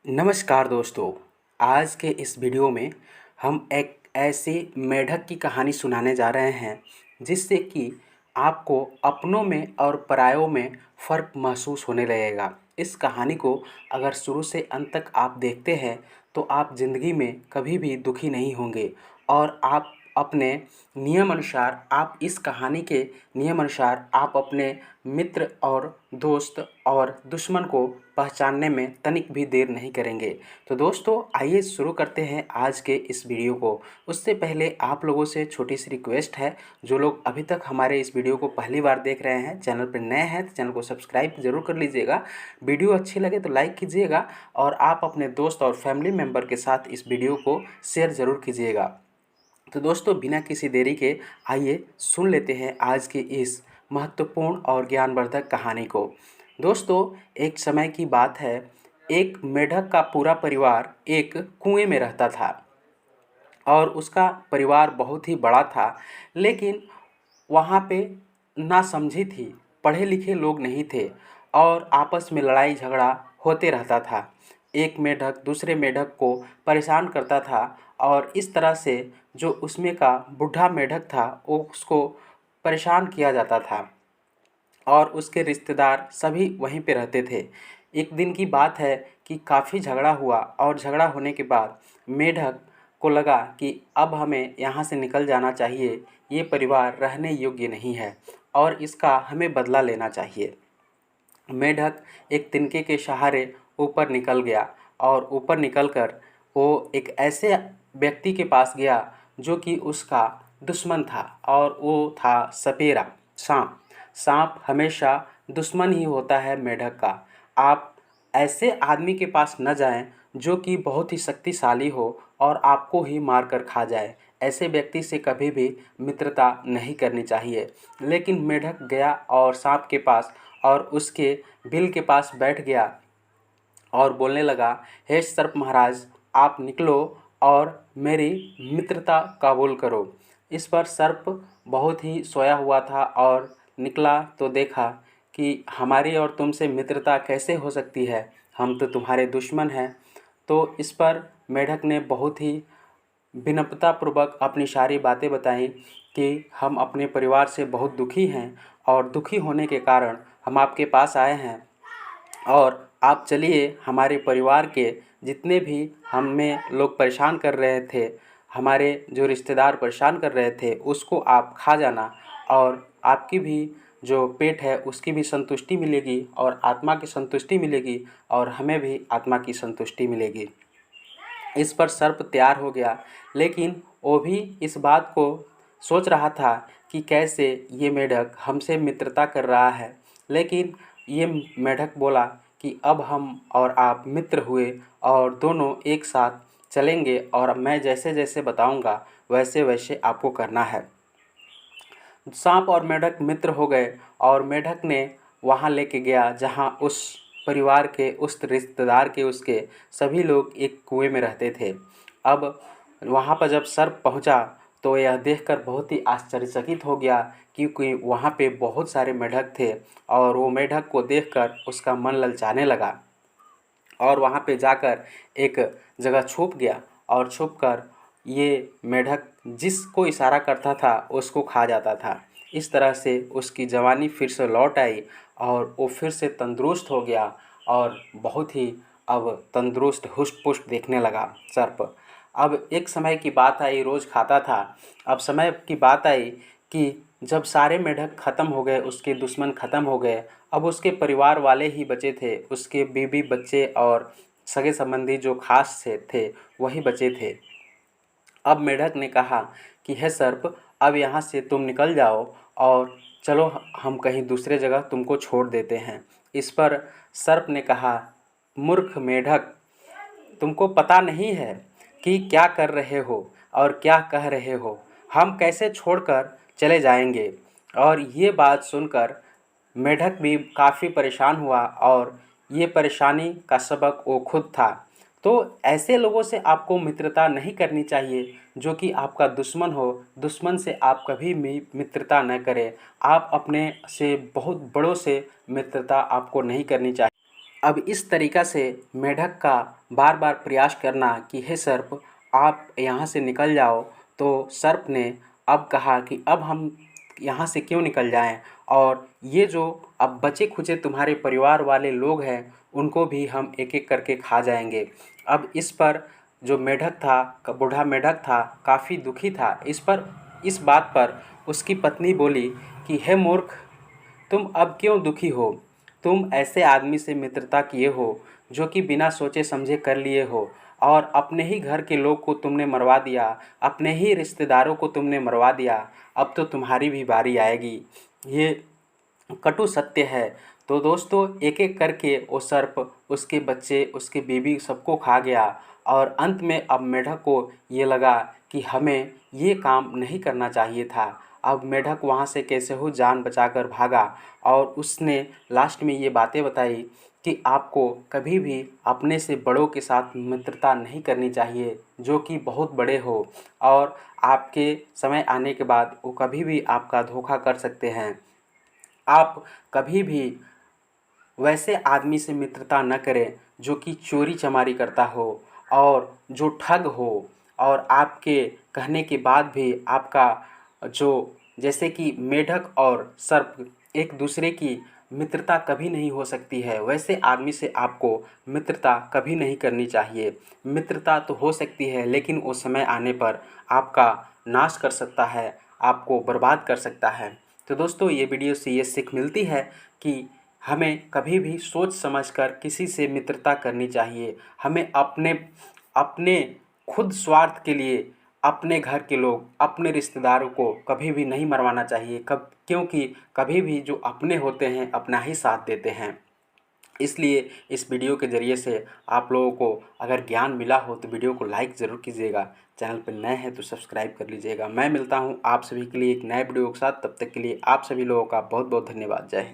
नमस्कार दोस्तों। आज के इस वीडियो में हम एक ऐसे मेढक की कहानी सुनाने जा रहे हैं जिससे कि आपको अपनों में और परायों में फ़र्क महसूस होने लगेगा। इस कहानी को अगर शुरू से अंत तक आप देखते हैं तो आप ज़िंदगी में कभी भी दुखी नहीं होंगे और आप अपने नियम अनुसार आप इस कहानी के नियम अनुसार आप अपने मित्र और दोस्त और दुश्मन को पहचानने में तनिक भी देर नहीं करेंगे। तो दोस्तों आइए शुरू करते हैं आज के इस वीडियो को। उससे पहले आप लोगों से छोटी सी रिक्वेस्ट है, जो लोग अभी तक हमारे इस वीडियो को पहली बार देख रहे हैं, चैनल पर नए हैं तो चैनल को सब्सक्राइब ज़रूर कर लीजिएगा। वीडियो अच्छी लगे तो लाइक कीजिएगा और आप अपने दोस्त और फैमिली मेम्बर के साथ इस वीडियो को शेयर ज़रूर कीजिएगा। तो दोस्तों बिना किसी देरी के आइए सुन लेते हैं आज की इस महत्वपूर्ण और ज्ञानवर्धक कहानी को। दोस्तों एक समय की बात है, एक मेढक का पूरा परिवार एक कुएं में रहता था और उसका परिवार बहुत ही बड़ा था, लेकिन वहाँ पे नासमझी थी, पढ़े लिखे लोग नहीं थे और आपस में लड़ाई झगड़ा होते रहता था। एक मेढक दूसरे मेढक को परेशान करता था और इस तरह से जो उसमें का बूढ़ा मेढक था वो उसको परेशान किया जाता था और उसके रिश्तेदार सभी वहीं पे रहते थे। एक दिन की बात है कि काफ़ी झगड़ा हुआ और झगड़ा होने के बाद मेढक को लगा कि अब हमें यहाँ से निकल जाना चाहिए, ये परिवार रहने योग्य नहीं है और इसका हमें बदला लेना चाहिए। मेढक एक तिनके के सहारे ऊपर निकल गया और ऊपर निकलकर वो एक ऐसे व्यक्ति के पास गया जो कि उसका दुश्मन था और वो था सपेरा, सांप। सांप हमेशा दुश्मन ही होता है मेढक का। आप ऐसे आदमी के पास न जाएं जो कि बहुत ही शक्तिशाली हो और आपको ही मार कर खा जाए। ऐसे व्यक्ति से कभी भी मित्रता नहीं करनी चाहिए। लेकिन मेढक गया और सांप के पास और उसके बिल के पास बैठ गया और बोलने लगा, हे सर्प महाराज, आप निकलो और मेरी मित्रता कबूल करो। इस पर सर्प बहुत ही सोया हुआ था और निकला तो देखा कि हमारी और तुमसे मित्रता कैसे हो सकती है, हम तो तुम्हारे दुश्मन हैं। तो इस पर मेढक ने बहुत ही विनम्रतापूर्वक अपनी सारी बातें बताई कि हम अपने परिवार से बहुत दुखी हैं और दुखी होने के कारण हम आपके पास आए हैं और आप चलिए हमारे परिवार के जितने भी हमें लोग परेशान कर रहे थे, हमारे जो रिश्तेदार परेशान कर रहे थे, उसको आप खा जाना और आपकी भी जो पेट है उसकी भी संतुष्टि मिलेगी और आत्मा की संतुष्टि मिलेगी और हमें भी आत्मा की संतुष्टि मिलेगी। इस पर सर्प तैयार हो गया, लेकिन वो भी इस बात को सोच रहा था कि कैसे ये मेढक हमसे मित्रता कर रहा है। लेकिन ये मेढक बोला कि अब हम और आप मित्र हुए और दोनों एक साथ चलेंगे और मैं जैसे जैसे बताऊंगा वैसे वैसे आपको करना है। सांप और मेढक मित्र हो गए और मेढक ने वहाँ लेके गया जहाँ उस परिवार के, उस रिश्तेदार के, उसके सभी लोग एक कुएं में रहते थे। अब वहाँ पर जब सर्प पहुँचा तो यह देखकर बहुत ही आश्चर्यचकित हो गया, क्योंकि वहाँ पे बहुत सारे मेढक थे और वो मेढक को देखकर उसका मन ललचाने लगा और वहाँ पे जाकर एक जगह छुप गया और छुपकर ये मेढक जिसको इशारा करता था उसको खा जाता था। इस तरह से उसकी जवानी फिर से लौट आई और वो फिर से तंदुरुस्त हो गया और बहुत ही अब तंदुरुस्त हुष्ट पुष्ट देखने लगा सर्प। अब एक समय की बात आई, रोज़ खाता था। अब समय की बात आई कि जब सारे मेढक ख़त्म हो गए, उसके दुश्मन ख़त्म हो गए, अब उसके परिवार वाले ही बचे थे, उसके बीवी बच्चे और सगे संबंधी जो खास थे वही बचे थे। अब मेढक ने कहा कि हे सर्प, अब यहाँ से तुम निकल जाओ और चलो हम कहीं दूसरे जगह तुमको छोड़ देते हैं। इस पर सर्प ने कहा, मूर्ख मेढक, तुमको पता नहीं है कि क्या कर रहे हो और क्या कह रहे हो, हम कैसे छोड़कर चले जाएंगे। और ये बात सुनकर मेढक भी काफ़ी परेशान हुआ और ये परेशानी का सबक वो खुद था। तो ऐसे लोगों से आपको मित्रता नहीं करनी चाहिए जो कि आपका दुश्मन हो। दुश्मन से आप कभी भी मित्रता न करें। आप अपने से बहुत बड़ों से मित्रता आपको नहीं करनी चाहिए। अब इस तरीक़ा से मेढक का बार बार प्रयास करना कि हे सर्प आप यहाँ से निकल जाओ, तो सर्प ने अब कहा कि अब हम यहाँ से क्यों निकल जाएं, और ये जो अब बचे खुचे तुम्हारे परिवार वाले लोग हैं उनको भी हम एक एक करके खा जाएंगे। अब इस पर जो मेढक था, बूढ़ा मेढक था, काफ़ी दुखी था। इस बात पर उसकी पत्नी बोली कि हे मूर्ख, तुम अब क्यों दुखी हो? तुम ऐसे आदमी से मित्रता किए हो जो कि बिना सोचे समझे कर लिए हो, और अपने ही घर के लोग को तुमने मरवा दिया, अपने ही रिश्तेदारों को तुमने मरवा दिया। अब तो तुम्हारी भी बारी आएगी। ये कटु सत्य है। तो दोस्तों, एक एक करके वो सर्प उसके बच्चे, उसकी बीवी सबको खा गया, और अंत में अब मेढक को ये लगा कि हमें ये काम नहीं करना चाहिए था। अब मेढक वहाँ से कैसे हो जान बचाकर भागा, और उसने लास्ट में ये बातें बताई कि आपको कभी भी अपने से बड़ों के साथ मित्रता नहीं करनी चाहिए जो कि बहुत बड़े हो, और आपके समय आने के बाद वो कभी भी आपका धोखा कर सकते हैं। आप कभी भी वैसे आदमी से मित्रता न करें जो कि चोरी चमारी करता हो और जो ठग हो, और आपके कहने के बाद भी आपका जो, जैसे कि मेढक और सर्प एक दूसरे की मित्रता कभी नहीं हो सकती है, वैसे आदमी से आपको मित्रता कभी नहीं करनी चाहिए। मित्रता तो हो सकती है लेकिन वो समय आने पर आपका नाश कर सकता है, आपको बर्बाद कर सकता है। तो दोस्तों, ये वीडियो से ये सीख मिलती है कि हमें कभी भी सोच समझकर किसी से मित्रता करनी चाहिए। हमें अपने अपने खुद स्वार्थ के लिए अपने घर के लोग, अपने रिश्तेदारों को कभी भी नहीं मरवाना चाहिए, क्योंकि कभी भी जो अपने होते हैं अपना ही साथ देते हैं। इसलिए इस वीडियो के ज़रिए से आप लोगों को अगर ज्ञान मिला हो तो वीडियो को लाइक ज़रूर कीजिएगा। चैनल पर नए हैं तो सब्सक्राइब कर लीजिएगा। मैं मिलता हूं आप सभी के लिए एक नए वीडियो के साथ। तब तक के लिए आप सभी लोगों का बहुत बहुत धन्यवाद। जय हिंद।